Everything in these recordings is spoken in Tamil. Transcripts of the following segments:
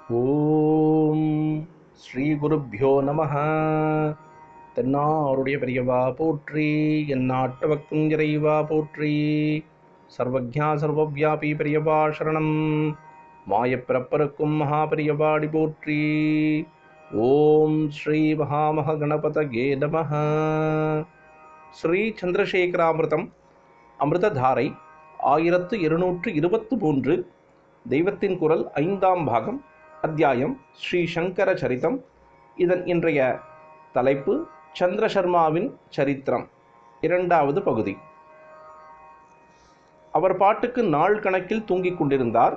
ஓம் ஸ்ரீ குருப்யோ நமஹ. தென்னாருடைய பெரியவா போற்றி, எந்நாட்டவர்க்கும் இறைவா போற்றி. சர்வஜ்ஞா சர்வவ்யாபி பெரியவா சரணம். மாயப்பிறப்பருக்கும் மகா பெரியவாடி போற்றி. ஓம் ஸ்ரீ மகாமக கணபதயே நமஹ. ஸ்ரீ சந்திரசேகராமிர்தம் அமிர்ததாரை 1223. தெய்வத்தின் குரல் 5ஆம் பாகம், அத்தியாயம் ஸ்ரீ சங்கர சரிதம். இதன் இன்றைய தலைப்பு சந்திரசர்மாவின் சரித்திரம், 2வது பகுதி. அவர் பாட்டுக்கு நாள் கணக்கில் தூங்கிக் கொண்டிருந்தார்.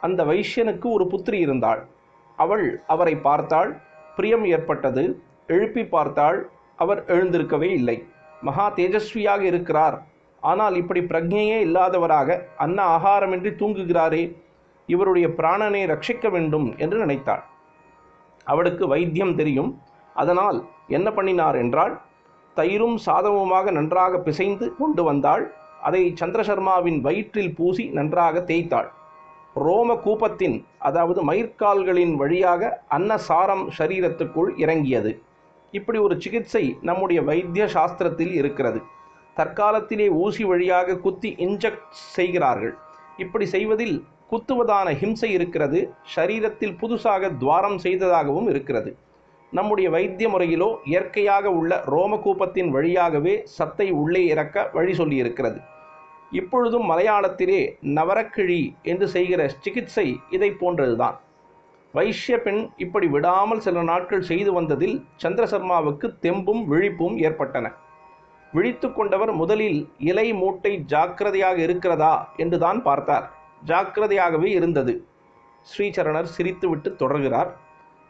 அந்த வைஷ்யனுக்கு ஒரு புத்திரி இருந்தாள். அவள் அவரை பார்த்தாள். பிரியம் ஏற்பட்டது. எழுப்பி பார்த்தாள். அவர் எழுந்திருக்கவே இல்லை. மகா தேஜஸ்வியாக இருக்கிறார், ஆனால் இப்படி பிரக்ஞையே இல்லாதவராக அன்ன ஆகாரமின்றி தூங்குகிறாரே, இவருடைய பிராணனை ரட்சிக்க வேண்டும் என்று நினைத்தாள். அவளுக்கு வைத்தியம் தெரியும். அதனால் என்ன பண்ணினார் என்றால், தயிரும் சாதமுமாக நன்றாக பிசைந்து கொண்டு வந்தாள். அதை சந்திரசர்மாவின் வயிற்றில் பூசி நன்றாக தேய்த்தாள். ரோம கூப்பத்தின், அதாவது மயிர்கால்களின் வழியாக அன்னசாரம் சரீரத்துக்குள் இறங்கியது. இப்படி ஒரு சிகிச்சை நம்முடைய வைத்திய சாஸ்திரத்தில் இருக்கிறது. தற்காலத்திலே ஊசி வழியாக குத்தி இன்ஜெக்ட் செய்கிறார்கள். இப்படி செய்வதில் குத்துவதான ஹிம்சை இருக்கிறது. சரீரத்தில் புதுசாக துவாரம் செய்ததாகவும் இருக்கிறது. நம்முடைய வைத்திய முறையிலோ இயற்கையாக உள்ள ரோமகூப்பத்தின் வழியாகவே சத்தை உள்ளே இறக்க வழி சொல்லியிருக்கிறது. இப்பொழுதும் மலையாளத்திலே நவரக்கிழி என்று செய்கிற சிகிச்சை இதை போன்றதுதான். வைஷ்ய பெண் இப்படி விடாமல் சில நாட்கள் செய்து வந்ததில் சந்திரசர்மாவுக்கு தெம்பும் விழிப்பும் ஏற்பட்டன. விழித்து கொண்டவர் முதலில் இலை மூட்டை ஜாக்கிரதையாக இருக்கிறதா என்றுதான் பார்த்தார். ஜாக்கிரதையாகவே இருந்தது. ஸ்ரீசரணர் சிரித்துவிட்டு தொடர்கிறார்.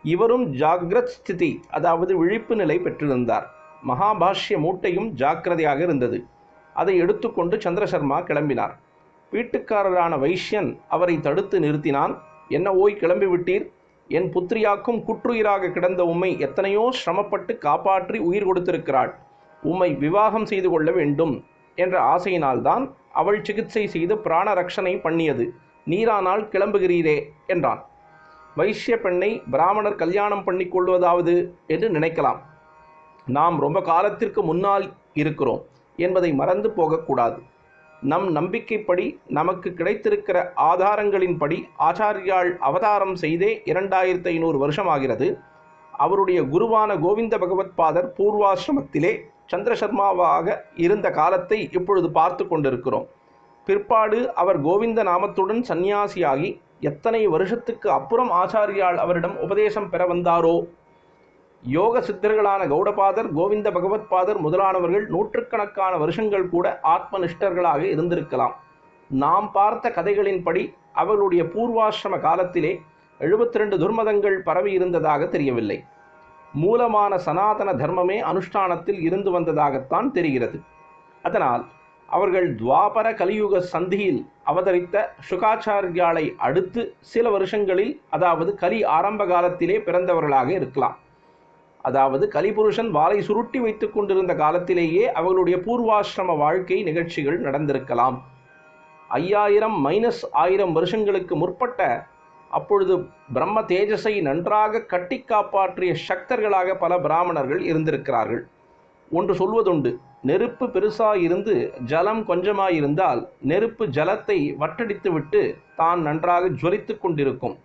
இவரும் ஜாகிரத் ஸ்திதி, அதாவது விழிப்பு நிலை பெற்றிருந்தார். மகாபாஷ்ய மூட்டையும் ஜாக்கிரதையாக இருந்தது. அதை எடுத்துக்கொண்டு சந்திரசர்மா கிளம்பினார். வீட்டுக்காரரான வைஷ்யன் அவரை தடுத்து நிறுத்தினான். என்ன ஓய் கிளம்பிவிட்டீர்? என் புத்திரியாக்கும் குற்றுயிராக கிடந்த உம்மை எத்தனையோ சிரமப்பட்டு காப்பாற்றி உயிர் கொடுத்திருக்கிறாள். உம்மை விவாகம் செய்து கொள்ள வேண்டும் என்ற ஆசையினால்தான் அவள் சிகிச்சை செய்து பிராண ரட்சணை பண்ணியது. நீரானால் கிளம்புகிறீரே என்றான். வைஷ்ய பெண்ணை பிராமணர் கல்யாணம் பண்ணிக்கொள்வதாவது என்று நினைக்கலாம். நாம் ரொம்ப காலத்திற்கு முன்னால் இருக்கிறோம் என்பதை மறந்து போகக்கூடாது. நம் நம்பிக்கைப்படி நமக்கு கிடைத்திருக்கிற ஆதாரங்களின்படி ஆச்சாரியால் அவதாரம் செய்தே 2500 வருஷமாகிறது. அவருடைய குருவான கோவிந்த பகவத் பாதர் பூர்வாசிரமத்திலே சந்திரசர்மாவாக இருந்த காலத்தை இப்பொழுது பார்த்து கொண்டிருக்கிறோம். பிற்பாடு அவர் கோவிந்த நாமத்துடன் சந்நியாசியாகி எத்தனை வருஷத்துக்கு அப்புறம் ஆச்சாரியால் அவரிடம் உபதேசம் பெற வந்தாரோ. யோக சித்தர்களான கௌடபாதர், கோவிந்த பகவத் பாதர் முதலானவர்கள் நூற்றுக்கணக்கான வருஷங்கள் கூட ஆத்மனிஷ்டர்களாக இருந்திருக்கலாம். நாம் பார்த்த கதைகளின்படி அவர்களுடைய பூர்வாசிரம காலத்திலே 72 துர்மதங்கள் பரவி இருந்ததாக தெரியவில்லை. மூலமான சனாதன தர்மமே அனுஷ்டானத்தில் இருந்து வந்ததாகத்தான் தெரிகிறது. அதனால் அவர்கள் துவாபர கலியுக சந்தியில் அவதரித்த சுகாச்சாரியாலை அடுத்து சில வருஷங்களில், அதாவது கலி ஆரம்ப காலத்திலே பிறந்தவர்களாக இருக்கலாம். அதாவது கலிபுருஷன் வாளை சுருட்டி வைத்துக் கொண்டிருந்த காலத்திலேயே அவர்களுடைய பூர்வாசிரம வாழ்க்கை நிகழ்ச்சிகள் நடந்திருக்கலாம். 5000-1000 வருஷங்களுக்கு முற்பட்ட, அப்பொழுது பிரம்ம தேஜஸை நன்றாக கட்டி காப்பாற்றிய சக்தர்களாக பல பிராமணர்கள் இருந்திருக்கிறார்கள். ஒன்று சொல்வதுண்டு, நெருப்பு பெருசாயிருந்து ஜலம் கொஞ்சமாயிருந்தால் நெருப்பு ஜலத்தை வட்டடித்து விட்டு தான் நன்றாக ஜொலித்து கொண்டிருக்கும்.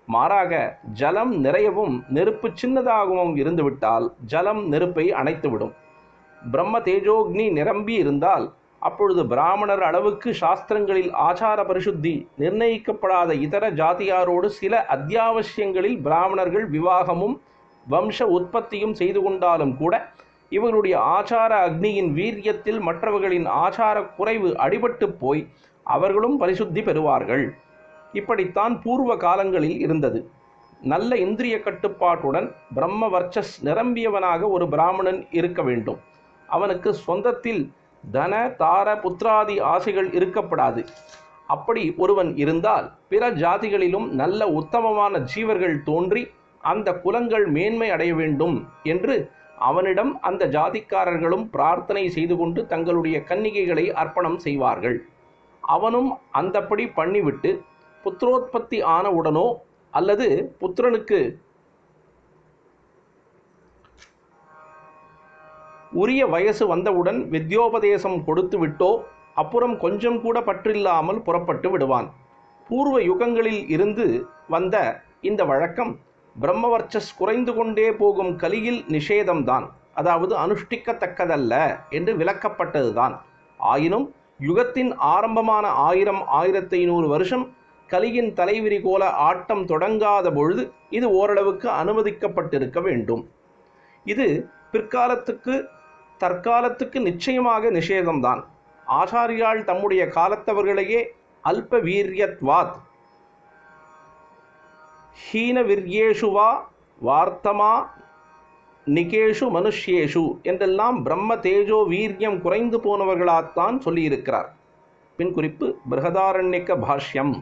மாறாக ஜலம் நிறையவும் நெருப்பு சின்னதாகவும் இருந்துவிட்டால் ஜலம் நெருப்பை அணைத்துவிடும். பிரம்ம தேஜோக்னி நிரம்பி இருந்தால் அப்பொழுது பிராமணர் அளவுக்கு சாஸ்திரங்களில் ஆச்சார பரிசுத்தி நிர்ணயிக்கப்படாத இதர ஜாதியாரோடு சில அத்தியாவசியங்களில் பிராமணர்கள் விவாகமும் வம்ச உற்பத்தியும் செய்து கொண்டாலும் கூட இவர்களுடைய ஆச்சார அக்னியின் வீரியத்தில் மற்றவர்களின் ஆச்சார குறைவு அடிபட்டு போய் அவர்களும் பரிசுத்தி பெறுவார்கள். இப்படித்தான் பூர்வ காலங்களில் இருந்தது. நல்ல இந்திரிய கட்டுப்பாட்டுடன் பிரம்ம வர்ச்சஸ் நிரம்பியவனாக ஒரு பிராமணன் இருக்க வேண்டும். அவனுக்கு சொந்தத்தில் தன தார புத்திராதி ஆசைகள் இருக்கப்படாது. அப்படி ஒருவன் இருந்தால் பிற ஜாதிகளிலும் நல்ல உத்தமமான ஜீவர்கள் தோன்றி அந்த குலங்கள் மேன்மை அடைய வேண்டும் என்று அவனிடம் அந்த ஜாதிக்காரர்களும் பிரார்த்தனை செய்து கொண்டு தங்களுடைய கன்னிகைகளை அர்ப்பணம் செய்வார்கள். அவனும் அந்தப்படி பண்ணிவிட்டு புத்திரோத்பத்தி ஆனவுடனோ அல்லது புத்திரனுக்கு உரிய வயசு வந்தவுடன் வித்யோபதேசம் கொடுத்து விட்டோ அப்புறம் கொஞ்சம் கூட பற்றில்லாமல் புறப்பட்டு விடுவான். பூர்வ யுகங்களில் இருந்து வந்த இந்த வழக்கம் பிரம்மவர்ச்சஸ் குறைந்து கொண்டே போகும் கலியில் நிஷேதம்தான், அதாவது அனுஷ்டிக்கத்தக்கதல்ல என்று விளக்கப்பட்டதுதான். ஆயினும் யுகத்தின் ஆரம்பமான 1500 வருஷம் கலியின் தலைவிரிகோல ஆட்டம் தொடங்காத பொழுது இது ஓரளவுக்கு அனுமதிக்கப்பட்டிருக்க வேண்டும். இது பிற்காலத்துக்கு தற்காலத்துக்கு நிச்சயமாக நிஷேதம்தான். ஆச்சாரியால் தம்முடைய காலத்தவர்களையே அல்ப வீரியத்வாத் ஹீன விர்யேஷு வா வார்த்தமா நிகேஷு மனுஷ்யேஷு என்றெல்லாம் பிரம்ம தேஜோ வீரியம் குறைந்து போனவர்களாத்தான் சொல்லியிருக்கிறார். பின் குறிப்பு பிருஹதாரண்யக்க பாஷ்யம்.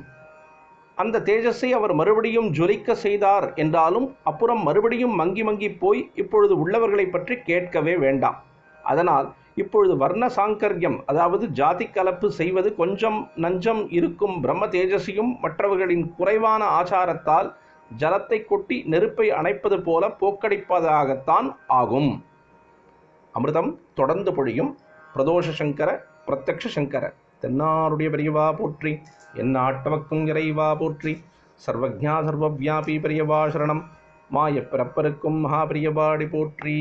அந்த தேஜஸை அவர் மறுபடியும் ஜொலிக்க செய்தார் என்றாலும் அப்புறம் மறுபடியும் மங்கி மங்கி போய் இப்பொழுது உள்ளவர்களை பற்றி கேட்கவே வேண்டாம். அதனால் இப்பொழுது வர்ண சாங்கர்யம், அதாவது ஜாதி கலப்பு செய்வது கொஞ்சம் நஞ்சம் இருக்கும் பிரம்ம தேஜஸையும் மற்றவர்களின் குறைவான ஆச்சாரத்தால் ஜலத்தை கொட்டி நெருப்பை அணைப்பது போல போக்கடிப்பதாகத்தான் ஆகும். அமிர்தம் தொடர்ந்து பொழியும். பிரதோஷ சங்கர பிரத்யக்ஷ சங்கர தென்னாருடைய பெரியவா போற்றி, எந்நாட்டவர்க்கும் இறைவா போற்றி, சர்வஜ்ஞா சர்வவியாபி பெரியவா சரணம், மாயப்பிறப்பருக்கும் மகாபிரியவாடி போற்றி.